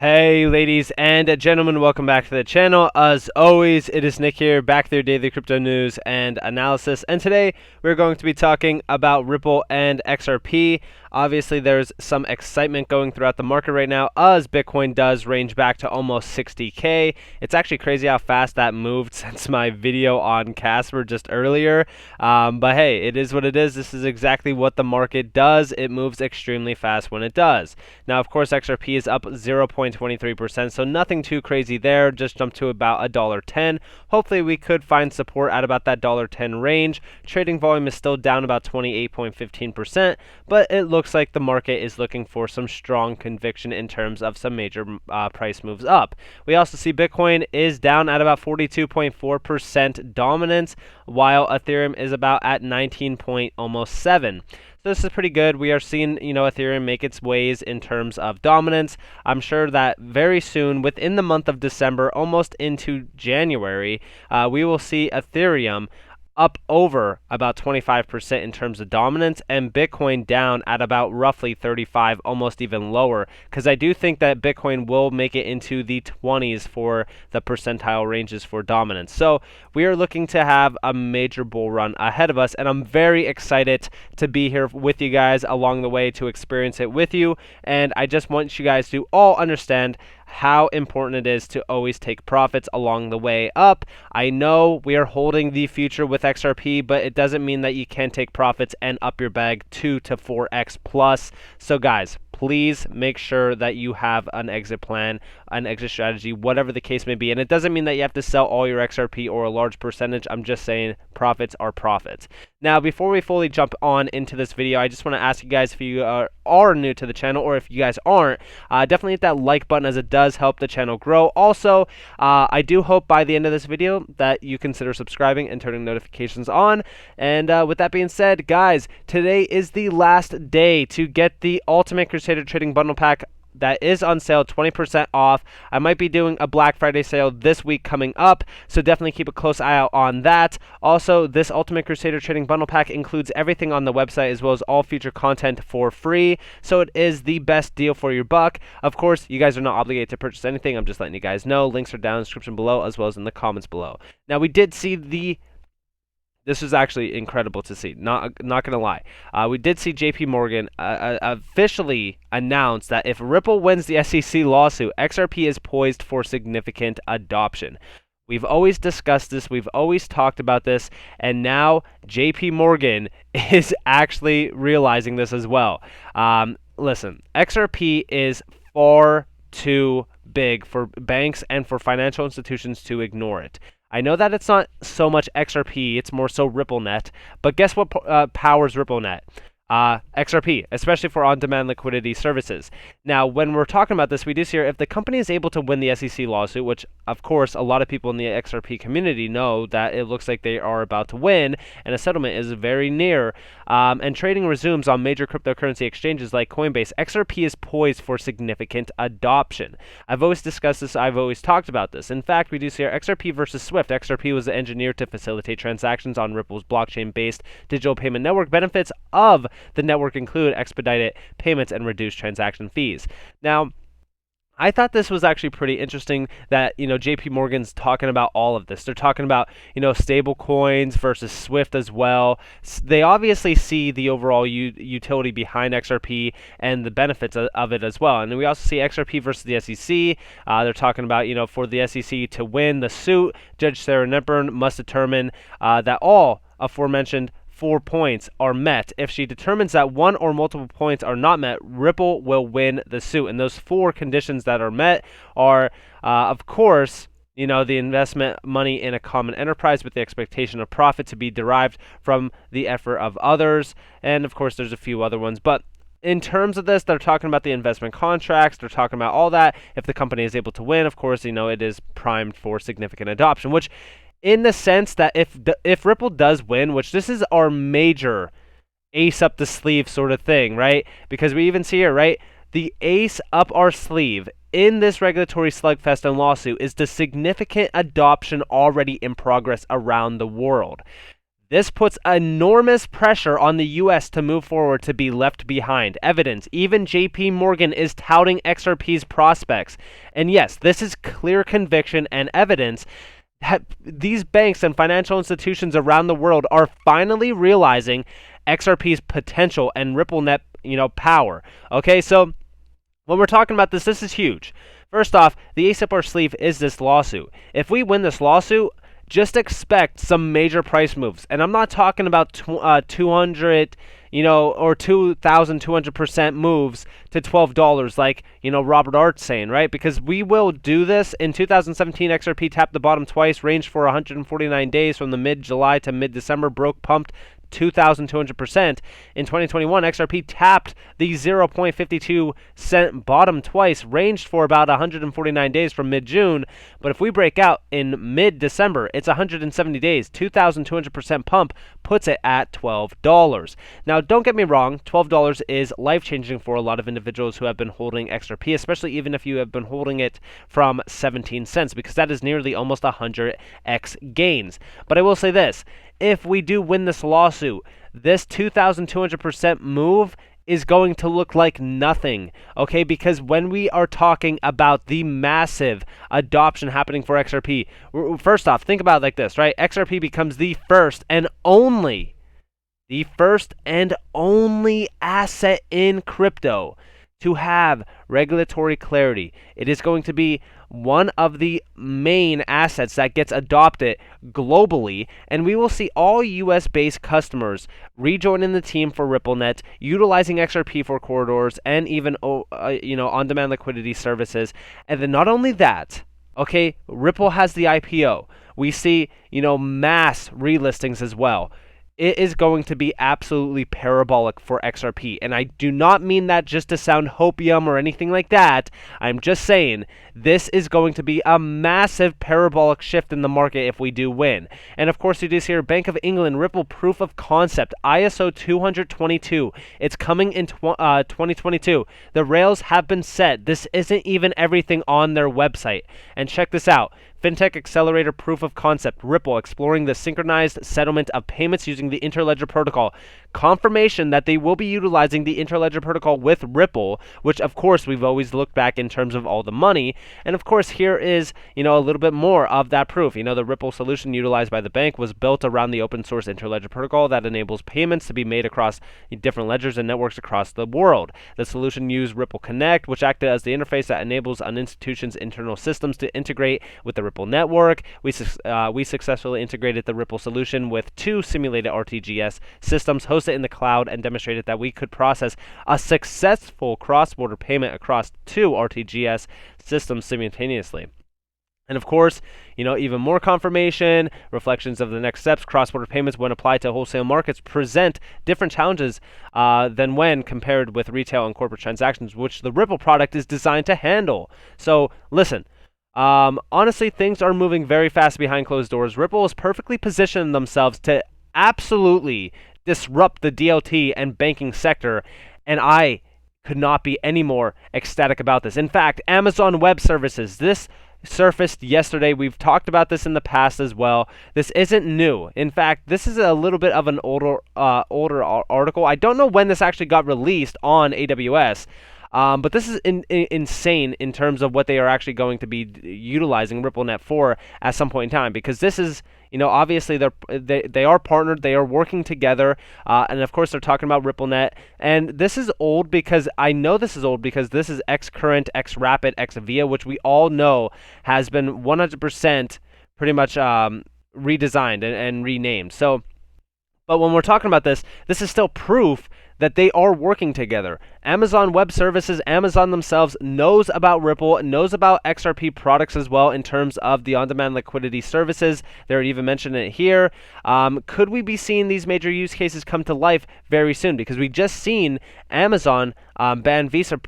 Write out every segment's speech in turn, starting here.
Hey ladies and gentlemen, welcome back to the channel. As always, it is Nick here, back with your daily crypto news and analysis. And today we're going to be talking about Ripple and XRP. Obviously, there's some excitement going throughout the market right now as Bitcoin does range back to almost 60K. It's actually crazy how fast that moved since my video on Casper just earlier. But hey, it is what it is. This is exactly what the market does. It moves extremely fast when it does. Now, of course, XRP is up 0.23%, so nothing too crazy there. Just jumped to about $1.10. Hopefully, we could find support at about that $1.10 range. Trading volume is still down about 28.15%, but it looks like the market is looking for some strong conviction in terms of some major price moves up. We also see Bitcoin is down at about 42.4% dominance, while Ethereum is about at 19.7. So this is pretty good. We are seeing, Ethereum make its ways in terms of dominance. I'm sure that very soon, within the month of December, almost into January, we will see Ethereum up over about 25% in terms of dominance, and Bitcoin down at about roughly 35, almost even lower, because I do think that Bitcoin will make it into the 20s for the percentile ranges for dominance. So we are looking to have a major bull run ahead of us, and I'm very excited to be here with you guys along the way to experience it with you. And I just want you guys to all understand how important it is to always take profits along the way up. I know we are holding the future with XRP, but it doesn't mean that you can't take profits and up your bag 2 to 4x plus. So guys, please make sure that you have an exit plan, an exit strategy, whatever the case may be. And it doesn't mean that you have to sell all your XRP or a large percentage. I'm just saying profits are profits. Now, before we fully jump on into this video, I just want to ask you guys, if you are new to the channel, or if you guys aren't, definitely hit that like button, as it does help the channel grow. Also, I do hope by the end of this video that you consider subscribing and turning notifications on. And with that being said, guys, today is the last day to get the Ultimate Crusader Trading Bundle Pack that is on sale, 20% off. I might be doing a Black Friday sale this week coming up, so definitely keep a close eye out on that. Also, this Ultimate Crusader Trading Bundle Pack includes everything on the website as well as all future content for free, so it is the best deal for your buck. Of course, you guys are not obligated to purchase anything. I'm just letting you guys know. Links are down in the description below as well as in the comments below. Now, we did see this was actually incredible to see. Not gonna lie, we did see J.P. Morgan officially announce that if Ripple wins the SEC lawsuit, XRP is poised for significant adoption. We've always discussed this, we've always talked about this, and now J.P. Morgan is actually realizing this as well. Listen, XRP is far too big for banks and for financial institutions to ignore it. I know that it's not so much XRP, it's more so RippleNet, but guess what powers RippleNet? XRP, especially for on-demand liquidity services. Now, when we're talking about this, we do see here, if the company is able to win the SEC lawsuit, which of course a lot of people in the XRP community know that it looks like they are about to win, and a settlement is very near, and trading resumes on major cryptocurrency exchanges like Coinbase, XRP is poised for significant adoption. I've always discussed this, I've always talked about this. In fact, we do see here XRP versus Swift. XRP was engineered to facilitate transactions on Ripple's blockchain-based digital payment network. Benefits of the network include expedited payments and reduced transaction fees. Now, I thought this was actually pretty interesting that, JP Morgan's talking about all of this. They're talking about, stable coins versus Swift as well. They obviously see the overall utility behind XRP and the benefits of it as well. And then we also see XRP versus the SEC. They're talking about, for the SEC to win the suit, Judge Sarah Nepern must determine that all aforementioned 4 points are met. If she determines that one or multiple points are not met, Ripple will win the suit. And those 4 conditions that are met are, of course, the investment money in a common enterprise with the expectation of profit to be derived from the effort of others. And of course, there's a few other ones. But in terms of this, they're talking about the investment contracts. They're talking about all that. If the company is able to win, of course, it is primed for significant adoption, which, in the sense that if Ripple does win, which this is our major ace up the sleeve sort of thing, right? Because we even see here, right, the ace up our sleeve in this regulatory slugfest and lawsuit is the significant adoption already in progress around the world. This puts enormous pressure on the US to move forward to be left behind. Evidence, even JP Morgan is touting XRP's prospects. And yes, this is clear conviction and evidence that these banks and financial institutions around the world are finally realizing XRP's potential and RippleNet, power. Okay, so when we're talking about this is huge. First off, the ace up our sleeve is this lawsuit. If we win this lawsuit, just expect some major price moves. And I'm not talking about 200, or 2,200% moves to $12 like, Robert Art's saying, right? Because we will do this. In 2017, XRP tapped the bottom twice, ranged for 149 days from the mid-July to mid-December, broke, pumped 2,200%. In 2021, XRP tapped the 0.52 cent bottom twice, ranged for about 149 days from mid-June. But if we break out in mid-December, it's 170 days. 2,200% pump puts it at $12. Now, don't get me wrong, $12 is life-changing for a lot of individuals who have been holding XRP, especially even if you have been holding it from 17 cents, because that is nearly almost 100x gains. But I will say this. If we do win this lawsuit, this 2,200% move is going to look like nothing, okay? Because when we are talking about the massive adoption happening for XRP, first off, think about it like this, right? XRP becomes the first and only asset in crypto to have regulatory clarity. It is going to be one of the main assets that gets adopted globally, and we will see all US-based customers rejoining the team for RippleNet, utilizing XRP for corridors and even on-demand liquidity services. And then not only that, okay, Ripple has the IPO. We see, mass relistings as well. It is going to be absolutely parabolic for XRP. And I do not mean that just to sound hopium or anything like that. I'm just saying this is going to be a massive parabolic shift in the market if we do win. And of course, it is here, Bank of England, Ripple Proof of Concept, ISO 222. It's coming in 2022. The rails have been set. This isn't even everything on their website. And check this out. Fintech Accelerator Proof of Concept, Ripple, exploring the synchronized settlement of payments using the Interledger Protocol. Confirmation that they will be utilizing the Interledger Protocol with Ripple, which of course we've always looked back in terms of all the money. And of course here is, a little bit more of that proof. The Ripple solution utilized by the bank was built around the open source Interledger Protocol that enables payments to be made across different ledgers and networks across the world. The solution used Ripple Connect, which acted as the interface that enables an institution's internal systems to integrate with the Ripple network. We successfully integrated the Ripple solution with 2 simulated RTGS systems hosted in the cloud and demonstrated that we could process a successful cross-border payment across 2 RTGS systems simultaneously. And of course, even more confirmation, reflections of the next steps, cross-border payments when applied to wholesale markets present different challenges than when compared with retail and corporate transactions, which the Ripple product is designed to handle. So listen, honestly, things are moving very fast behind closed doors. Ripple is perfectly positioned themselves to absolutely disrupt the DLT and banking sector, and I could not be any more ecstatic about this. In fact, Amazon Web Services, this surfaced yesterday. We've talked about this in the past as well. This isn't new. In fact, this is a little bit of an older article. I don't know when this actually got released on AWS. But this is insane in terms of what they are actually going to be utilizing RippleNet for at some point in time, because this is, obviously they are partnered, they are working together, and of course they're talking about RippleNet. And this is old because I know this is old because this is xCurrent, xRapid, xVia, which we all know has been 100% pretty much redesigned and renamed. So, but when we're talking about this is still proof that they are working together. Amazon Web Services, Amazon themselves knows about Ripple, knows about XRP products as well in terms of the on-demand liquidity services. They're even mentioning it here. Could we be seeing these major use cases come to life very soon? Because we just seen Amazon ban Visa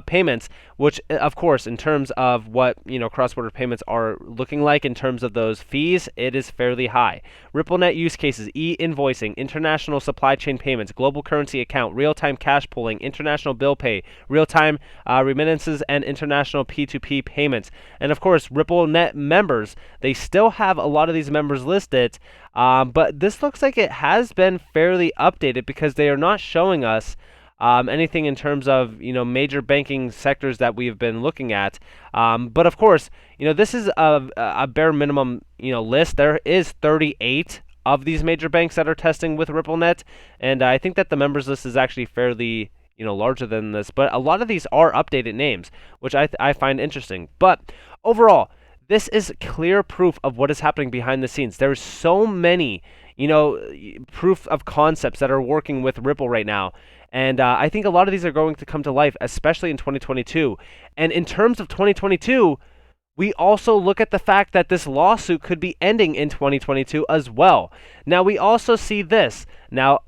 payments, which of course in terms of what cross-border payments are looking like in terms of those fees, it is fairly high. RippleNet use cases: e-invoicing, international supply chain payments, global currency account, real-time cash pooling, filing, international bill pay, real-time remittances, and international P2P payments. And of course, RippleNet members, they still have a lot of these members listed, but this looks like it has been fairly updated because they are not showing us anything in terms of major banking sectors that we've been looking at. But of course, this is a bare minimum list. There is 38 of these major banks that are testing with RippleNet, and I think that the members list is actually fairly larger than this. But a lot of these are updated names, which I find interesting. But overall, this is clear proof of what is happening behind the scenes. There's so many proof of concepts that are working with Ripple right now. And I think a lot of these are going to come to life, especially in 2022. And in terms of 2022, we also look at the fact that this lawsuit could be ending in 2022 as well. Now, we also see this. Now,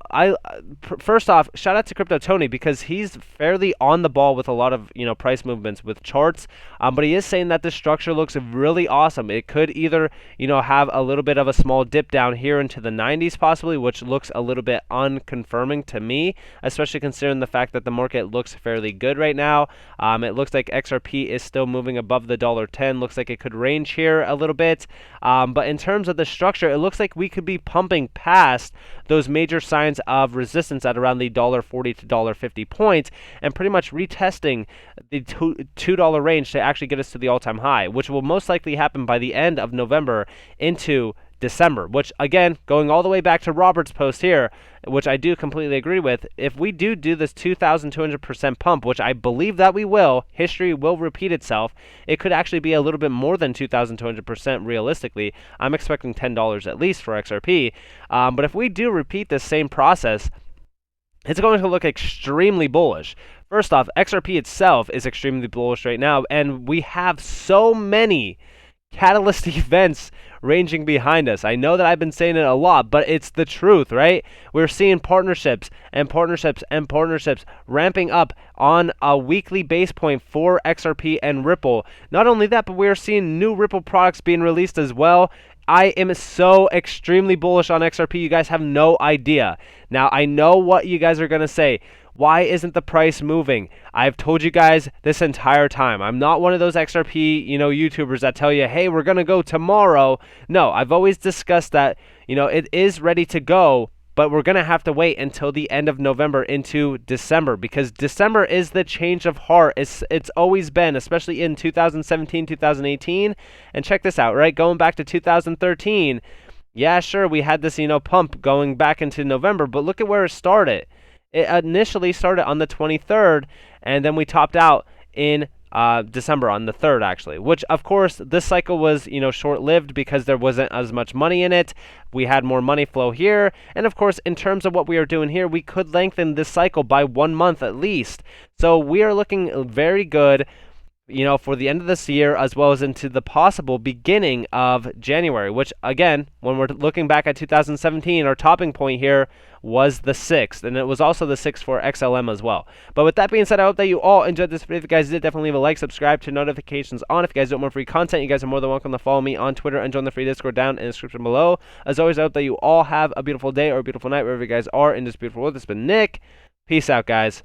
first off, shout out to Crypto Tony because he's fairly on the ball with a lot of price movements with charts. But he is saying that this structure looks really awesome. It could either have a little bit of a small dip down here into the 90s possibly, which looks a little bit unconfirming to me, especially considering the fact that the market looks fairly good right now. It looks like XRP is still moving above the $1.10. Looks like it could range here a little bit. But in terms of the structure, it looks like we could be pumping past those major signs of resistance at around the $1.40 to $1.50 point and pretty much retesting the $2 range to actually get us to the all-time high, which will most likely happen by the end of November into December, which again, going all the way back to Robert's post here, which I do completely agree with, if we do this 2,200% pump, which I believe that we will, history will repeat itself, it could actually be a little bit more than 2,200% realistically. I'm expecting $10 at least for XRP, but if we do repeat this same process, it's going to look extremely bullish. First off, XRP itself is extremely bullish right now, and we have so many catalyst events ranging behind us. I know that I've been saying it a lot, but it's the truth, right? We're seeing partnerships and partnerships and partnerships ramping up on a weekly base point for XRP and Ripple. Not only that, but we're seeing new Ripple products being released as well. I am so extremely bullish on XRP. You guys have no idea. Now, I know what you guys are going to say. Why isn't the price moving? I've told you guys this entire time. I'm not one of those XRP, YouTubers that tell you, hey, we're going to go tomorrow. No, I've always discussed that, it is ready to go, but we're going to have to wait until the end of November into December because December is the change of heart. It's always been, especially in 2017, 2018. And check this out, right? Going back to 2013, yeah, sure, we had this, pump going back into November, but look at where it started. It initially started on the 23rd, and then we topped out in December on the 3rd, actually, which, of course, this cycle was, short-lived because there wasn't as much money in it. We had more money flow here, and, of course, in terms of what we are doing here, we could lengthen this cycle by 1 month at least. So we are looking very good, for the end of this year as well as into the possible beginning of January, which, again, when we're looking back at 2017, our topping point here was the 6th, and it was also the 6th for XLM as well. But with that being said, I hope that you all enjoyed this video. If you guys did, definitely leave a like, subscribe, turn notifications on. If you guys don't want free content, you guys are more than welcome to follow me on Twitter and join the free Discord down in the description below. As always, I hope that you all have a beautiful day or a beautiful night wherever you guys are in this beautiful world. This has been Nick. Peace out, guys.